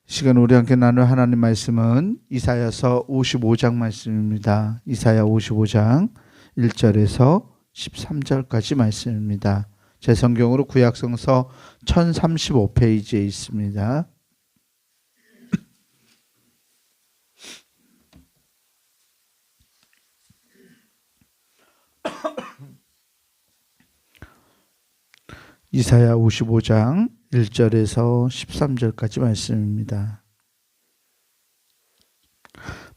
시간 우리 함께 나눌 하나님 말씀은 이사야서 55장 말씀입니다. 이사야 55장 1절에서 13절까지 말씀입니다. 제 성경으로 구약성서 1035페이지에 있습니다. 이사야 55장 1절에서 13절까지 말씀입니다.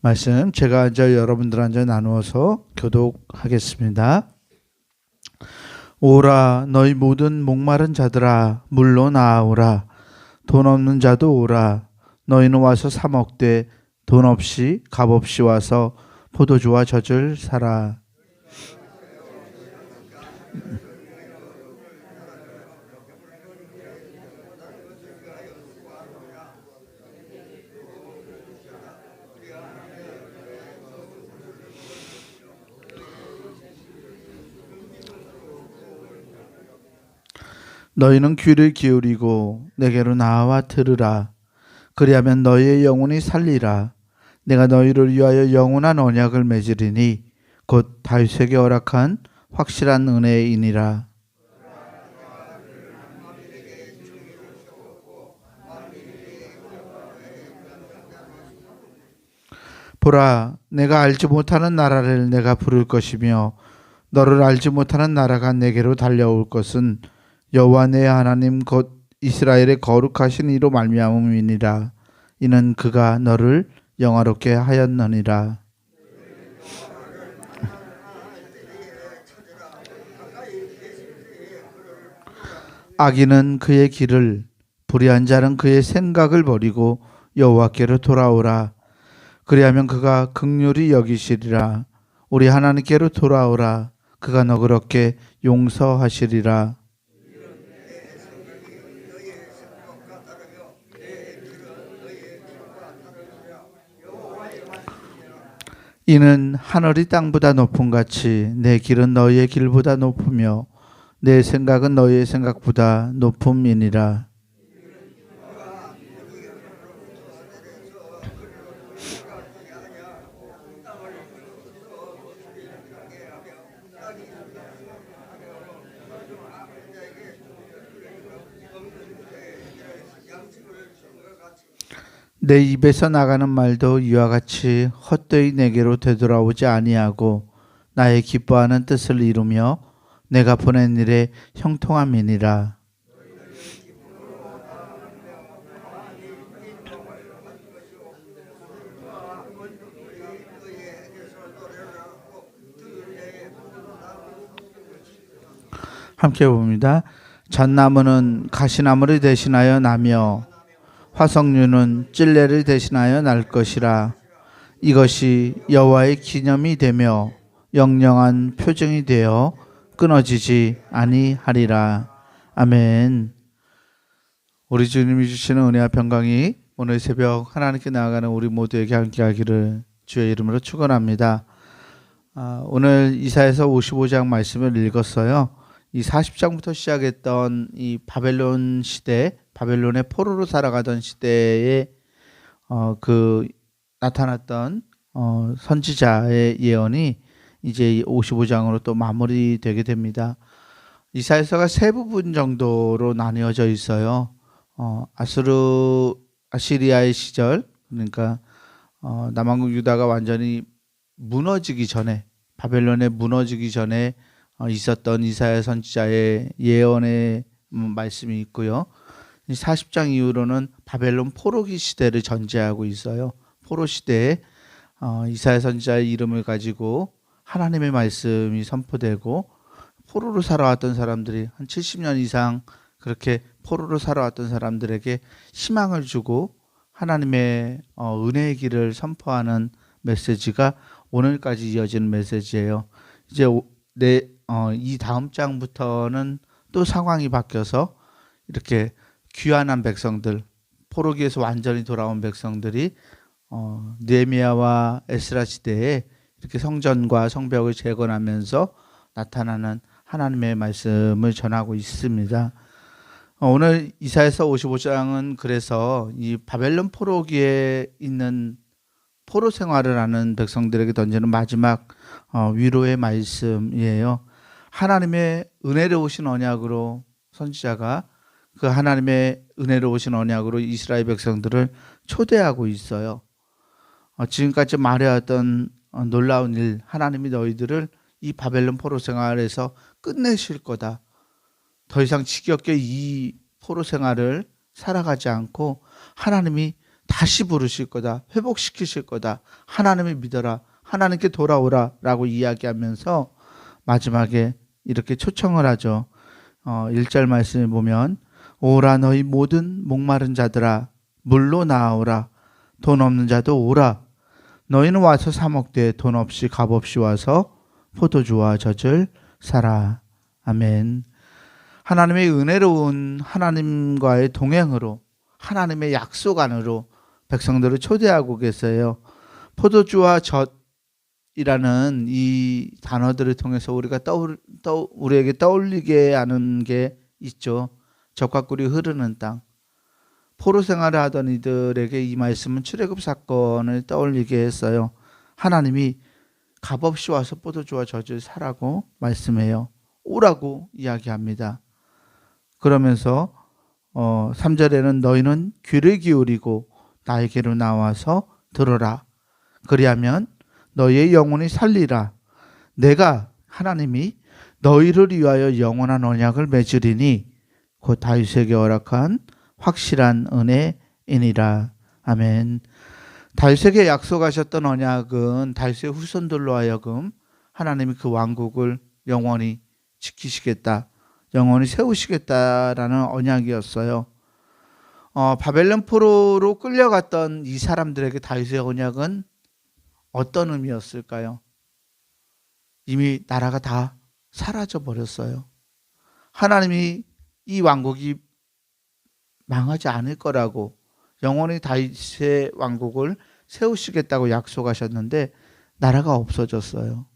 말씀 제가 앉아 여러분들 앉아 나누어서 교독하겠습니다. 오라 너희 모든 목마른 자들아 물로 나아오라. 돈 없는 자도 오라. 너희는 와서 사 먹되 돈 없이 값 없이 와서 포도주와 젖을 사라. 너희는 귀를 기울이고 내게로 나와 들으라. 그리하면 너희의 영혼이 살리라. 내가 너희를 위하여 영원한 언약을 맺으리니 곧 다윗에게 허락한 확실한 은혜이니라. 보라, 내가 알지 못하는 나라를 내가 부를 것이며 너를 알지 못하는 나라가 내게로 달려올 것은 여호와 내 하나님 곧 이스라엘의 거룩하신 이로 말미암음이니라. 이는 그가 너를 영화롭게 하였느니라. 악인은 그의 길을, 불의한 자는 그의 생각을 버리고 여호와께로 돌아오라. 그리하면 그가 긍휼히 여기시리라. 우리 하나님께로 돌아오라. 그가 너그럽게 용서하시리라. 이는 하늘이 땅보다 높음같이 내 길은 너희의 길보다 높으며 내 생각은 너희의 생각보다 높음이니라. 내 입에서 나가는 말도 이와 같이 헛되이 내게로 되돌아오지 아니하고 나의 기뻐하는 뜻을 이루며 내가 보낸 일에 형통함이니라. 함께 봅니다. 잣나무는 가시나무를 대신하여 나며 화석류는 찔레를 대신하여 날 것이라. 이것이 여호와의 기념이 되며 영영한 표징이 되어 끊어지지 아니하리라. 아멘. 우리 주님이 주시는 은혜와 평강이 오늘 새벽 하나님께 나아가는 우리 모두에게 함께하기를 주의 이름으로 축원합니다. 오늘 이사야서 55장 말씀을 읽었어요. 이 40장부터 시작했던 이 바벨론 시대, 바벨론의 포로로 살아가던 시대에 나타났던 선지자의 예언이 이제 55장으로 또 마무리되게 됩니다. 이사야서가 세 부분 정도로 나뉘어져 있어요. 아시리아의 시절, 그러니까 남왕국 유다가 완전히 무너지기 전에, 바벨론에 무너지기 전에 있었던 이사야 선지자의 예언의 말씀이 있고요. 40장 이후로는 바벨론 포로기 시대를 전제하고 있어요. 포로 시대에 이사야 선지자의 이름을 가지고 하나님의 말씀이 선포되고 포로로 살아왔던 사람들이 한 70년 이상 그렇게 포로로 살아왔던 사람들에게 희망을 주고 하나님의 은혜의 길을 선포하는 메시지가 오늘까지 이어지는 메시지예요. 이제 이 다음 장부터는 또 상황이 바뀌어서 이렇게 귀환한 백성들, 포로기에서 완전히 돌아온 백성들이 느헤미야와 에스라 시대에 이렇게 성전과 성벽을 재건하면서 나타나는 하나님의 말씀을 전하고 있습니다. 오늘 이사야서 55장은 그래서 이 바벨론 포로기에 있는 포로 생활을 하는 백성들에게 던지는 마지막 위로의 말씀이에요. 하나님의 은혜로우신 언약으로 선지자가 그 하나님의 은혜로우신 언약으로 이스라엘 백성들을 초대하고 있어요. 지금까지 말해왔던 놀라운 일, 하나님이 너희들을 이 바벨론 포로 생활에서 끝내실 거다. 더 이상 지겹게 이 포로 생활을 살아가지 않고 하나님이 다시 부르실 거다. 회복시키실 거다. 하나님을 믿어라. 하나님께 돌아오라 라고 이야기하면서 마지막에 이렇게 초청을 하죠. 1절 말씀을 보면 오라 너희 모든 목마른 자들아 물로 나아오라. 돈 없는 자도 오라. 너희는 와서 사 먹되 돈 없이 값 없이 와서 포도주와 젖을 사라. 아멘. 하나님의 은혜로운 하나님과의 동행으로 하나님의 약속 안으로 백성들을 초대하고 계세요. 포도주와 젖이라는 이 단어들을 통해서 우리가 우리에게 떠올리게 하는 게 있죠. 젖과 꿀이 흐르는 땅. 포로 생활을 하던 이들에게 이 말씀은 출애굽 사건을 떠올리게 했어요. 하나님이 값없이 와서 포도주와 젖을 사라고 말씀해요. 오라고 이야기합니다. 그러면서 3절에는 너희는 귀를 기울이고 나에게로 나와서 들어라. 그리하면 너희의 영혼이 살리라. 내가 하나님이 너희를 위하여 영원한 언약을 맺으리니 곧 다윗에게 허락한 확실한 은혜이니라. 아멘. 다윗에게 약속하셨던 언약은 다윗의 후손들로 하여금 하나님이 그 왕국을 영원히 지키시겠다. 영원히 세우시겠다라는 언약이었어요. 바벨론 포로로 끌려갔던 이 사람들에게 다윗의 언약은 어떤 의미였을까요? 이미 나라가 다 사라져 버렸어요. 하나님이 이 왕국이 망하지 않을 거라고 영원히 다윗의 왕국을 세우시겠다고 약속하셨는데 나라가 없어졌어요.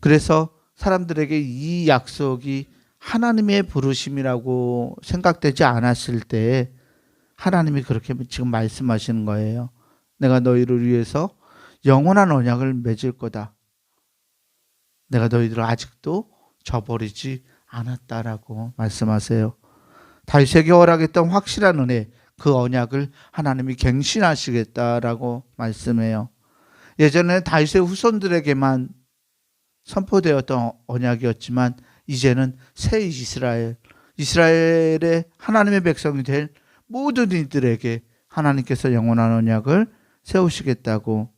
그래서 사람들에게 이 약속이 하나님의 부르심이라고 생각되지 않았을 때 하나님이 그렇게 지금 말씀하시는 거예요. 내가 너희를 위해서 영원한 언약을 맺을 거다. 내가 너희들을 아직도 저버리지 않았다라고 말씀하세요. 다윗에게 허락했던 확실한 은혜, 그 언약을 하나님이 갱신하시겠다라고 말씀해요. 예전에 다윗의 후손들에게만 선포되었던 언약이었지만 이제는 새 이스라엘의 하나님의 백성이 될 모든 이들에게 하나님께서 영원한 언약을 세우시겠다고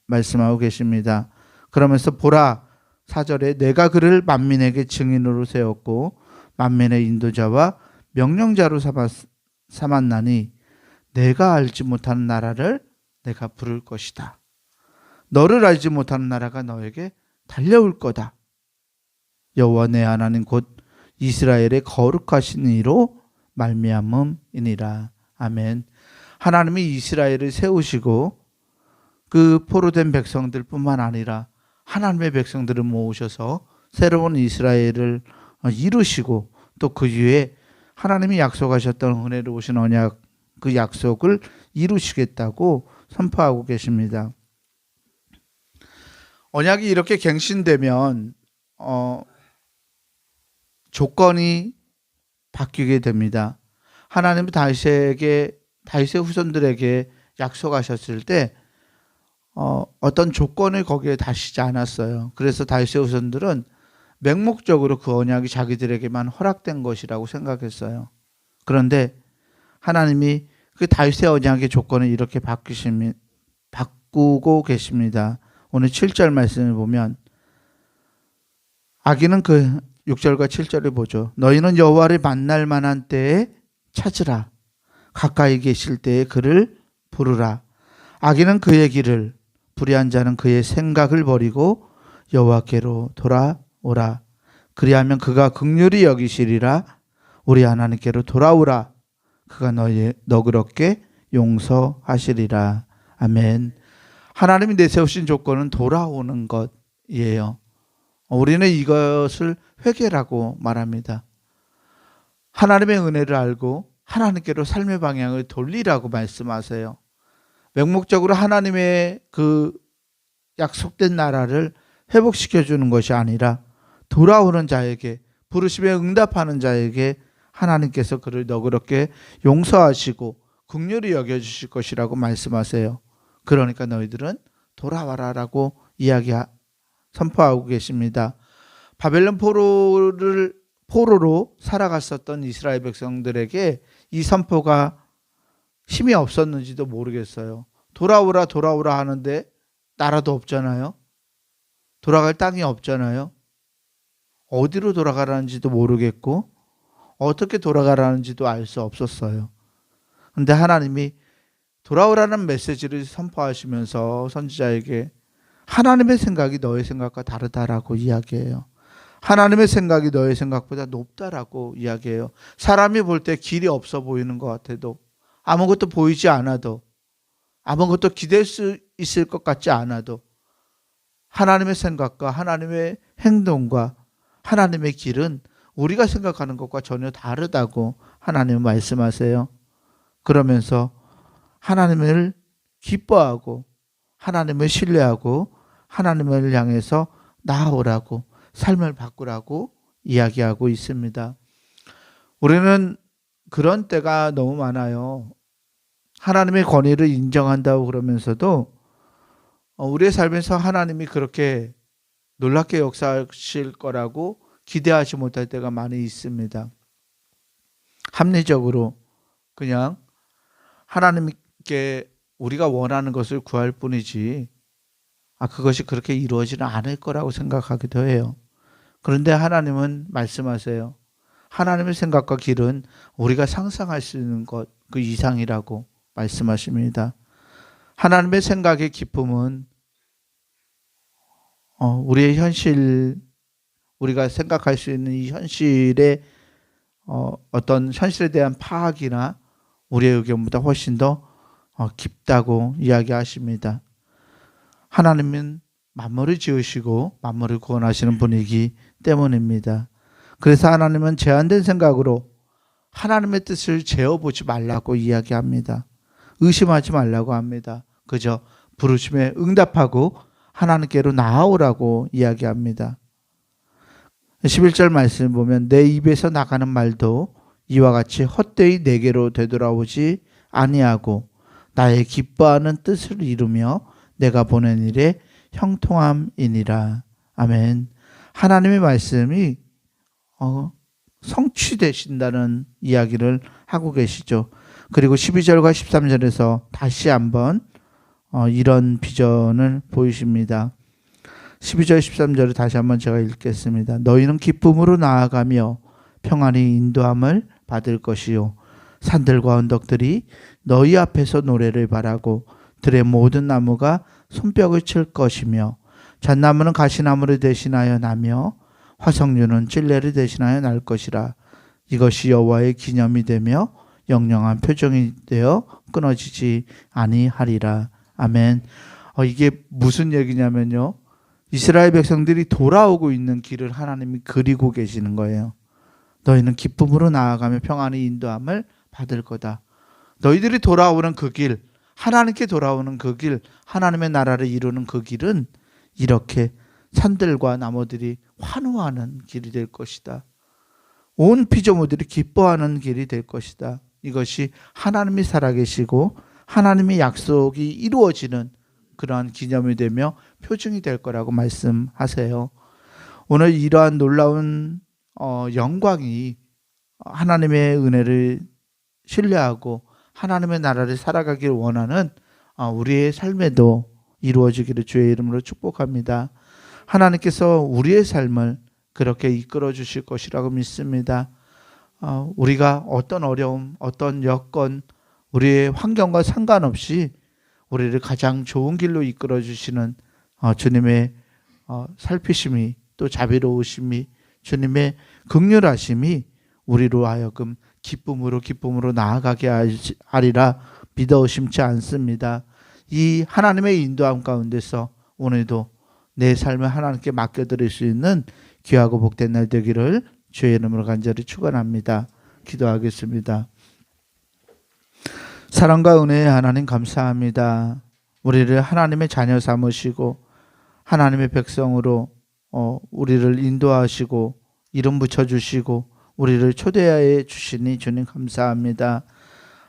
말씀하고 계십니다. 그러면서 보라 4절에 내가 그를 만민에게 증인으로 세웠고 만민의 인도자와 명령자로 삼았나니 내가 알지 못하는 나라를 내가 부를 것이다. 너를 알지 못하는 나라가 너에게 달려올 거다. 여호와 내 하나님 곧 이스라엘의 거룩하신 이로 말미암음이니라. 아멘. 하나님이 이스라엘을 세우시고 그 포로된 백성들뿐만 아니라 하나님의 백성들을 모으셔서 새로운 이스라엘을 이루시고 또 그 위에 하나님이 약속하셨던 은혜로우신 언약 그 약속을 이루시겠다고 선포하고 계십니다. 언약이 이렇게 갱신되면 조건이 바뀌게 됩니다. 하나님은 다윗의 후손들에게 약속하셨을 때 어떤 조건을 거기에 다시지 않았어요. 그래서 다윗의 후손들은 맹목적으로 그 언약이 자기들에게만 허락된 것이라고 생각했어요. 그런데 하나님이 그 다윗의 언약의 조건을 이렇게 바꾸고 계십니다. 오늘 7절 말씀을 보면 악인은 그 6절과 7절을 보죠. 너희는 여호와를 만날 만한 때에 찾으라. 가까이 계실 때에 그를 부르라. 악인은 그의 길을 불의한 자는 그의 생각을 버리고 여호와께로 돌아오라. 그리하면 그가 긍휼히 여기시리라. 우리 하나님께로 돌아오라. 그가 너그럽게 용서하시리라. 아멘. 하나님이 내세우신 조건은 돌아오는 것이에요. 우리는 이것을 회개라고 말합니다. 하나님의 은혜를 알고 하나님께로 삶의 방향을 돌리라고 말씀하세요. 맹목적으로 하나님의 그 약속된 나라를 회복시켜 주는 것이 아니라 돌아오는 자에게, 부르심에 응답하는 자에게 하나님께서 그를 너그럽게 용서하시고 긍휼히 여겨주실 것이라고 말씀하세요. 그러니까 너희들은 돌아와라라고 선포하고 계십니다. 바벨론 포로로 살아갔었던 이스라엘 백성들에게 이 선포가 힘이 없었는지도 모르겠어요. 돌아오라 하는데 나라도 없잖아요. 돌아갈 땅이 없잖아요. 어디로 돌아가라는지도 모르겠고 어떻게 돌아가라는지도 알 수 없었어요. 근데 하나님이 돌아오라는 메시지를 선포하시면서 선지자에게 하나님의 생각이 너의 생각과 다르다라고 이야기해요. 하나님의 생각이 너의 생각보다 높다라고 이야기해요. 사람이 볼 때 길이 없어 보이는 것 같아도, 아무것도 보이지 않아도, 아무것도 기댈 수 있을 것 같지 않아도 하나님의 생각과 하나님의 행동과 하나님의 길은 우리가 생각하는 것과 전혀 다르다고 하나님은 말씀하세요. 그러면서 하나님을 기뻐하고 하나님을 신뢰하고 하나님을 향해서 나아오라고, 삶을 바꾸라고 이야기하고 있습니다. 우리는 그런 때가 너무 많아요. 하나님의 권위를 인정한다고 그러면서도 우리의 삶에서 하나님이 그렇게 놀랍게 역사하실 거라고 기대하지 못할 때가 많이 있습니다. 합리적으로 그냥 하나님께 우리가 원하는 것을 구할 뿐이지 그것이 그렇게 이루어지는 않을 거라고 생각하기도 해요. 그런데 하나님은 말씀하세요. 하나님의 생각과 길은 우리가 상상할 수 있는 것 그 이상이라고 말씀하십니다. 하나님의 생각의 기쁨은 우리의 현실, 우리가 생각할 수 있는 이 현실의 어떤 현실에 대한 파악이나 우리의 의견보다 훨씬 더 깊다고 이야기하십니다. 하나님은 만물을 지으시고 만물을 구원하시는 분이기 때문입니다. 그래서 하나님은 제한된 생각으로 하나님의 뜻을 재어보지 말라고 이야기합니다. 의심하지 말라고 합니다. 그저 부르심에 응답하고 하나님께로 나아오라고 이야기합니다. 11절 말씀 보면 내 입에서 나가는 말도 이와 같이 헛되이 내게로 되돌아오지 아니하고 나의 기뻐하는 뜻을 이루며 내가 보낸 일에 형통함이니라. 아멘. 하나님의 말씀이 성취되신다는 이야기를 하고 계시죠. 그리고 12절과 13절에서 다시 한번 이런 비전을 보이십니다. 12절 13절을 다시 한번 제가 읽겠습니다. 너희는 기쁨으로 나아가며 평안히 인도함을 받을 것이요 산들과 언덕들이 너희 앞에서 노래를 바라고 들의 모든 나무가 손뼉을 칠 것이며 잣나무는 가시나무를 대신하여 나며 화석류는 찔레를 대신하여 날 것이라. 이것이 여호와의 기념이 되며 영영한 표정이 되어 끊어지지 아니하리라. 아멘. 이게 무슨 얘기냐면요, 이스라엘 백성들이 돌아오고 있는 길을 하나님이 그리고 계시는 거예요. 너희는 기쁨으로 나아가며 평안히 인도함을 받을 거다. 너희들이 돌아오는 그 길, 하나님께 돌아오는 그 길, 하나님의 나라를 이루는 그 길은 이렇게 산들과 나무들이 환호하는 길이 될 것이다. 온 피조물들이 기뻐하는 길이 될 것이다. 이것이 하나님이 살아계시고 하나님의 약속이 이루어지는 그러한 기념이 되며 표징이 될 거라고 말씀하세요. 오늘 이러한 놀라운 영광이 하나님의 은혜를 신뢰하고 하나님의 나라를 살아가길 원하는 우리의 삶에도 이루어지기를 주의 이름으로 축복합니다. 하나님께서 우리의 삶을 그렇게 이끌어 주실 것이라고 믿습니다. 우리가 어떤 어려움, 어떤 여건, 우리의 환경과 상관없이 우리를 가장 좋은 길로 이끌어 주시는 주님의 살피심이, 또 자비로우심이, 주님의 긍휼하심이 우리로 하여금 기쁨으로 나아가게 하리라 믿어 의심치 않습니다. 이 하나님의 인도함 가운데서 오늘도 내 삶을 하나님께 맡겨드릴 수 있는 귀하고 복된 날 되기를 주의 이름으로 간절히 축원합니다. 기도하겠습니다. 사랑과 은혜의 하나님 감사합니다. 우리를 하나님의 자녀 삼으시고 하나님의 백성으로 우리를 인도하시고 이름 붙여주시고 우리를 초대하여 주시니 주님 감사합니다.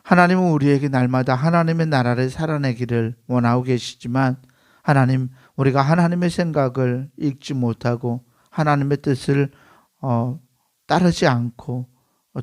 하나님은 우리에게 날마다 하나님의 나라를 살아내기를 원하고 계시지만 하나님, 우리가 하나님의 생각을 읽지 못하고 하나님의 뜻을 따르지 않고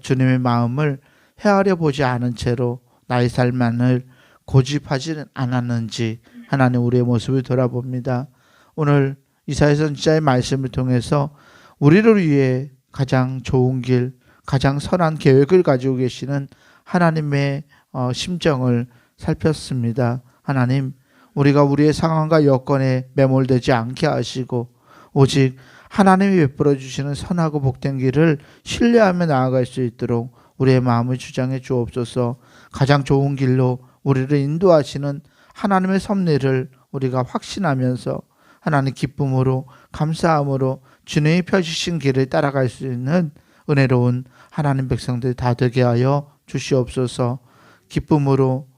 주님의 마음을 헤아려 보지 않은 채로 나의 삶만을 고집하지는 않았는지 하나님 우리의 모습을 돌아봅니다. 오늘 이사야 선지자의 말씀을 통해서 우리를 위해 가장 좋은 길, 가장 선한 계획을 가지고 계시는 하나님의 심정을 살폈습니다. 하나님, 우리가 우리의 상황과 여건에 매몰되지 않게 하시고 오직 하나님이 베풀어 주시는 선하고 복된 길을 신뢰하며 나아갈 수 있도록 우리의 마음을 주장해 주옵소서. 가장 좋은 길로 우리를 인도하시는 하나님의 섭리를 우리가 확신하면서 하나님 기쁨으로 감사함으로 주님이 펴주신 길을 따라갈 수 있는 은혜로운 하나님 백성들 다 되게 하여 주시옵소서. 기쁨으로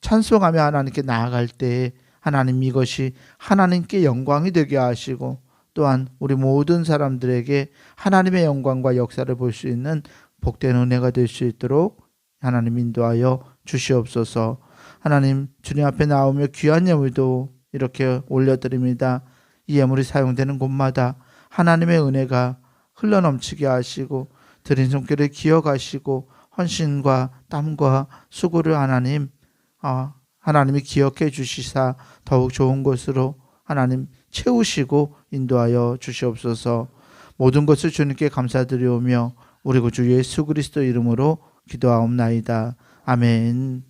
찬송하며 하나님께 나아갈 때에 하나님 이것이 하나님께 영광이 되게 하시고 또한 우리 모든 사람들에게 하나님의 영광과 역사를 볼 수 있는 복된 은혜가 될 수 있도록 하나님 인도하여 주시옵소서. 하나님 주님 앞에 나오며 귀한 예물도 이렇게 올려드립니다. 이 예물이 사용되는 곳마다 하나님의 은혜가 흘러넘치게 하시고 드린 손길을 기억하시고 헌신과 땀과 수고를 하나님이 기억해 주시사 더욱 좋은 것으로 하나님 채우시고 인도하여 주시옵소서. 모든 것을 주님께 감사드리오며 우리 구주 예수 그리스도 이름으로 기도하옵나이다. 아멘.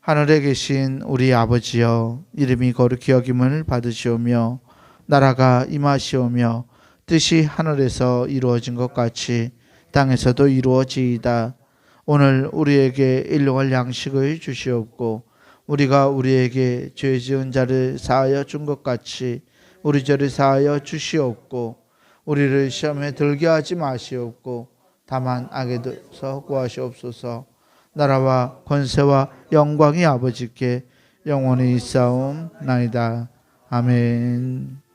하늘에 계신 우리 아버지여, 이름이 거룩히 여김을 받으시오며 나라가 임하시오며 뜻이 하늘에서 이루어진 것 같이 땅에서도 이루어지이다. 오늘 우리에게 일용할 양식을 주시옵고 우리가 우리에게 죄 지은 자를 사하여 준 것 같이 우리 죄를 사하여 주시옵고 우리를 시험에 들게 하지 마시옵고 다만 악에서 구하시옵소서. 나라와 권세와 영광이 아버지께 영원히 있사옵나이다. 아멘.